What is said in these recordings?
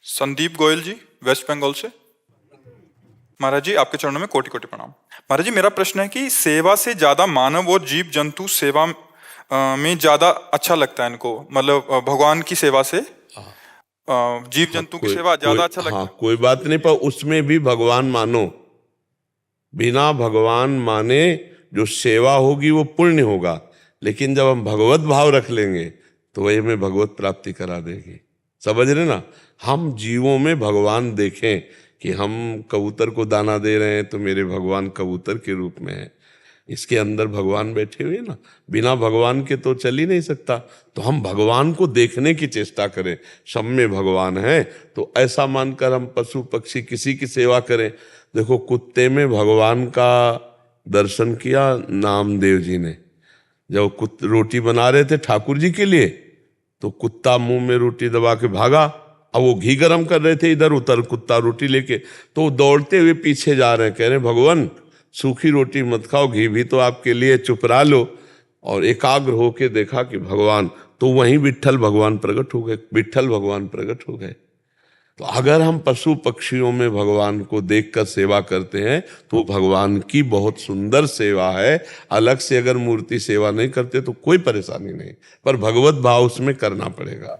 संदीप गोयल जी, waste Bengal से। महाराज जी, आपके चरणों में कोटि कोटि प्रणाम। महाराज जी, मेरा प्रश्न है कि सेवा से ज्यादा मानव और जीव जंतु सेवा में ज्यादा अच्छा लगता है इनको, मतलब भगवान की सेवा से जीव जंतु की सेवा ज्यादा अच्छा लगता है। कोई बात नहीं, पर उसमें भी भगवान मानो। बिना भगवान माने जो सेवा होगी वो पुण्य होगा, लेकिन जब हम भगवत भाव रख लेंगे तो वही हमें भगवत प्राप्ति करा देगी। समझ रहे ना? हम जीवों में भगवान देखें कि हम कबूतर को दाना दे रहे हैं तो मेरे भगवान कबूतर के रूप में है, इसके अंदर भगवान बैठे हुए ना। बिना भगवान के तो चल ही नहीं सकता। तो हम भगवान को देखने की चेष्टा करें, सब में भगवान है। तो ऐसा मानकर हम पशु पक्षी किसी की सेवा करें। देखो, कुत्ते में भगवान का दर्शन किया नामदेव जी ने। जब रोटी बना रहे थे ठाकुर जी के लिए, तो कुत्ता मुंह में रोटी दबा के भागा। अब वो घी गरम कर रहे थे, इधर उधर कुत्ता रोटी लेके, तो दौड़ते हुए पीछे जा रहे हैं, कह रहे भगवान सूखी रोटी मत खाओ, घी भी तो आपके लिए, चुप रह लो। और एकाग्र होके देखा कि भगवान, तो वहीं विट्ठल भगवान प्रकट हो गए, विट्ठल भगवान प्रकट हो गए। तो अगर हम पशु पक्षियों में भगवान को देखकर सेवा करते हैं तो भगवान की बहुत सुंदर सेवा है। अलग से अगर मूर्ति सेवा नहीं करते तो कोई परेशानी नहीं, पर भगवत भाव उसमें करना पड़ेगा।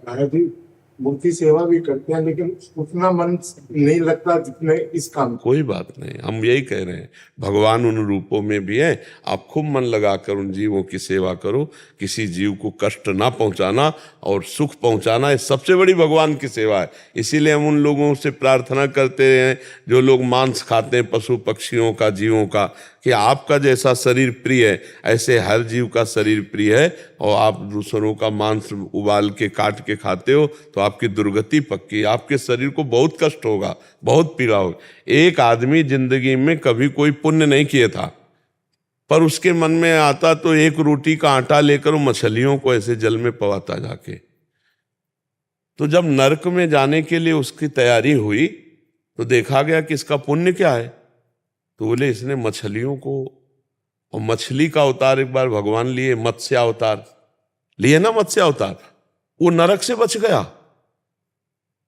मूर्ति सेवा भी करते हैं, लेकिन उतना मन नहीं लगता जितने इस काम। कोई बात नहीं, हम यही कह रहे हैं, भगवान उन रूपों में भी है। आप खूब मन लगाकर उन जीवों की सेवा करो। किसी जीव को कष्ट ना पहुंचाना और सुख पहुंचाना, ये सबसे बड़ी भगवान की सेवा है। इसीलिए हम उन लोगों से प्रार्थना करते हैं जो लोग मांस खाते हैं, पशु पक्षियों का, जीवों का, कि आपका जैसा शरीर प्रिय है ऐसे हर जीव का शरीर प्रिय है। और आप दूसरों का मांस उबाल के काट के खाते हो तो आपकी दुर्गति पक्की, आपके शरीर को बहुत कष्ट होगा, बहुत पीड़ा होगी। एक आदमी जिंदगी में कभी कोई पुण्य नहीं किया था, पर उसके मन में आता तो एक रोटी का आटा लेकर मछलियों को ऐसे जल में पवाता जाके। तो जब नरक में जाने के लिए उसकी तैयारी हुई तो देखा गया कि इसका पुण्य क्या है। तो बोले इसने मछलियों को, और मछली का अवतार एक बार भगवान लिए, मत्स्य अवतार लिए ना, मत्स्य अवतार, वो नरक से बच गया।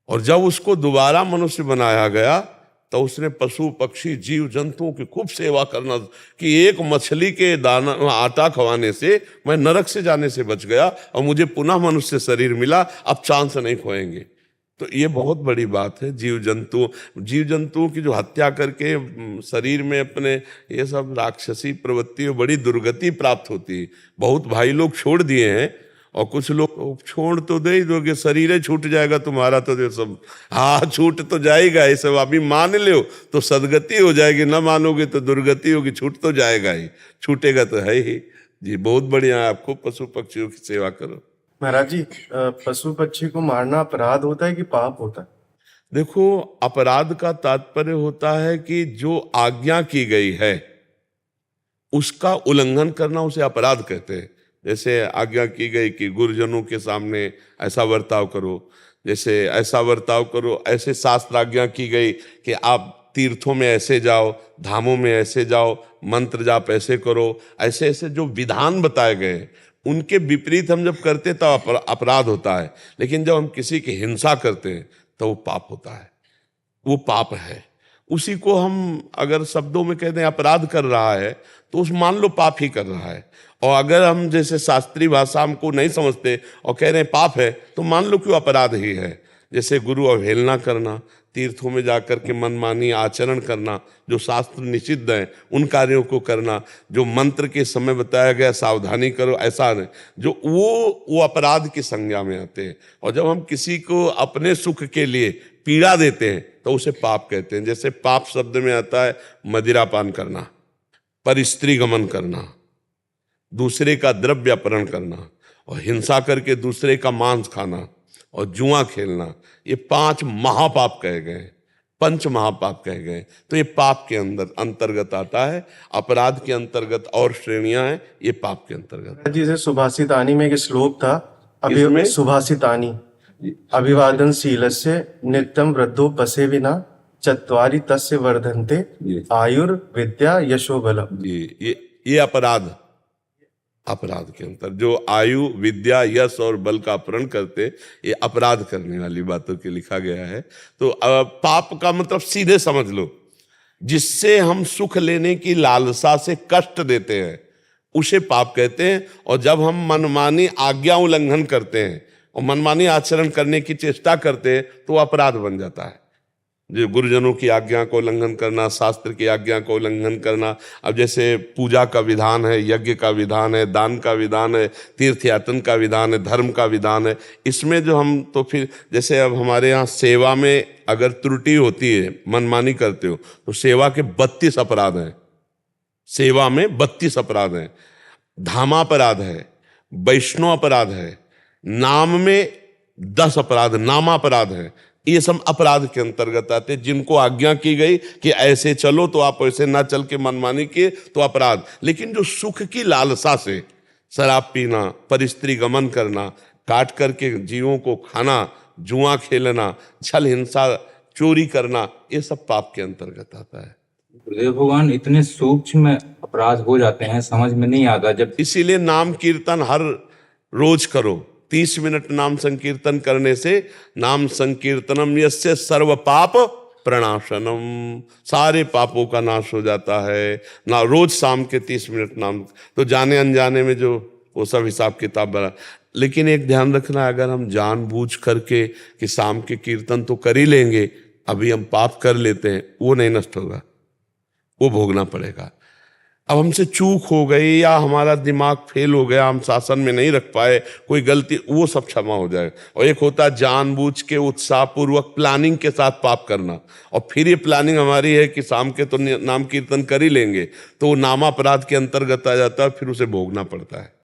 और जब उसको दोबारा मनुष्य बनाया गया तो उसने पशु पक्षी जीव जंतुओं की खूब सेवा करना, कि एक मछली के दाना आटा खवाने से मैं नरक से जाने से बच गया और मुझे पुनः मनुष्य शरीर मिला, अब चांस नहीं खोएंगे। तो ये बहुत बड़ी बात है। जीव जंतुओं की जो हत्या करके शरीर में अपने ये सब राक्षसी प्रवृत्ति, बड़ी दुर्गति प्राप्त होती है। बहुत भाई लोग छोड़ दिए हैं, और कुछ लोग छोड़ तो दे ही दोगे, शरीर ही छूट जाएगा तुम्हारा तो ये सब, हाँ छूट तो जाएगा, ये सब अभी मान लो तो सदगति हो जाएगी, ना मानोगे तो दुर्गति होगी। छूट तो जाएगा ही, छूटेगा तो है ही। जी बहुत बढ़िया है, आपको पशु पक्षियों की सेवा करो। महाराज जी, पशु पक्षी को मारना अपराध होता है कि पाप होता है? देखो, अपराध का तात्पर्य होता है कि जो आज्ञा की गई है उसका उल्लंघन करना, उसे अपराध कहते हैं। जैसे आज्ञा की गई कि गुरुजनों के सामने ऐसा बर्ताव करो, जैसे ऐसा बर्ताव करो, ऐसे शास्त्र आज्ञा की गई कि आप तीर्थों में ऐसे जाओ, धामों में ऐसे जाओ, मंत्र जाप ऐसे करो, ऐसे ऐसे जो विधान बताए गए उनके विपरीत हम जब करते तो अपराध होता है। लेकिन जब हम किसी की हिंसा करते हैं तो वो पाप होता है, वो पाप है। उसी को हम अगर शब्दों में कहते हैं अपराध कर रहा है तो उस मान लो पाप ही कर रहा है। और अगर हम जैसे शास्त्रीय भाषा हमको नहीं समझते और कह रहे हैं पाप है, तो मान लो कि वो अपराध ही है। जैसे गुरु अवहेलना करना, तीर्थों में जाकर के मनमानी आचरण करना, जो शास्त्र निषिद्ध है उन कार्यों को करना, जो मंत्र के समय बताया गया सावधानी करो ऐसा नहीं, जो वो अपराध की संज्ञा में आते हैं। और जब हम किसी को अपने सुख के लिए पीड़ा देते हैं तो उसे पाप कहते हैं। जैसे पाप शब्द में आता है मदिरापान करना, पर स्त्री गमन करना, दूसरे का द्रव्य अपहरण करना, और हिंसा करके दूसरे का मांस खाना, और जुआ खेलना। ये 5 महापाप कहे गए, 5 महापाप कहे गए। तो ये पाप के अंतर्गत आता है। अपराध के अंतर्गत और श्रेणियां हैं, ये पाप के अंतर्गत। जैसे सुभाषितानी में एक श्लोक था, इसमें सुभाषितानी, अभिवादनशीलस्य नित्यं वृद्धो पसे विना चत्वारि तस्य वर्धन्ते आयुर्विद्या यशो बलम्। ये अपराध, अपराध के अंतर जो आयु विद्या यश और बल का अपहरण करते, ये अपराध करने वाली बातों के लिखा गया है। तो पाप का मतलब सीधे समझ लो, जिससे हम सुख लेने की लालसा से कष्ट देते हैं उसे पाप कहते हैं। और जब हम मनमानी आज्ञा उल्लंघन करते हैं और मनमानी आचरण करने की चेष्टा करते हैं तो अपराध बन जाता है। जो गुरुजनों की आज्ञा को उल्लंघन करना, शास्त्र की आज्ञा को उल्लंघन करना, अब जैसे पूजा का विधान है, यज्ञ का विधान है, दान का विधान है, तीर्थ यातन का विधान है, धर्म का विधान है, इसमें जो हम तो फिर जैसे अब हमारे यहाँ सेवा में अगर त्रुटि होती है, मनमानी करते हो तो सेवा के 32 अपराध हैं। सेवा में 32 अपराध हैं। धामापराध है, वैष्णव अपराध है, नाम में 10 अपराध नामापराध है। ये सब अपराध के अंतर्गत आते हैं। जिनको आज्ञा की गई कि ऐसे चलो तो आप ऐसे ना चल के मनमानी किए तो अपराध। लेकिन जो सुख की लालसा से शराब पीना, परिस्त्री गमन करना, काट करके जीवों को खाना, जुआ खेलना, छल हिंसा, चोरी करना, ये सब पाप के अंतर्गत आता है। गुरुदेव भगवान, इतने सूक्ष्म अपराध हो जाते हैं, समझ में नहीं आता। जब इसीलिए नाम कीर्तन हर रोज करो। 30 मिनट नाम संकीर्तन करने से नाम संकीर्तनम यस्य सर्व पाप प्रणाशनम, सारे पापों का नाश हो जाता है ना। रोज शाम के 30 मिनट नाम, तो जाने अनजाने में जो वो सब हिसाब किताब बना। लेकिन एक ध्यान रखना, अगर हम जानबूझ करके कि शाम के कीर्तन तो कर ही लेंगे, अभी हम पाप कर लेते हैं, वो नहीं नष्ट होगा, वो भोगना पड़ेगा। अब हमसे चूक हो गई या हमारा दिमाग फेल हो गया, हम शासन में नहीं रख पाए, कोई गलती, वो सब क्षमा हो जाएगा। और एक होता है जानबूझ के उत्साहपूर्वक प्लानिंग के साथ पाप करना, और फिर ये प्लानिंग हमारी है कि शाम के तो नाम कीर्तन कर ही लेंगे, तो वो नामापराध के अंतर्गत आ जाता है, फिर उसे भोगना पड़ता है।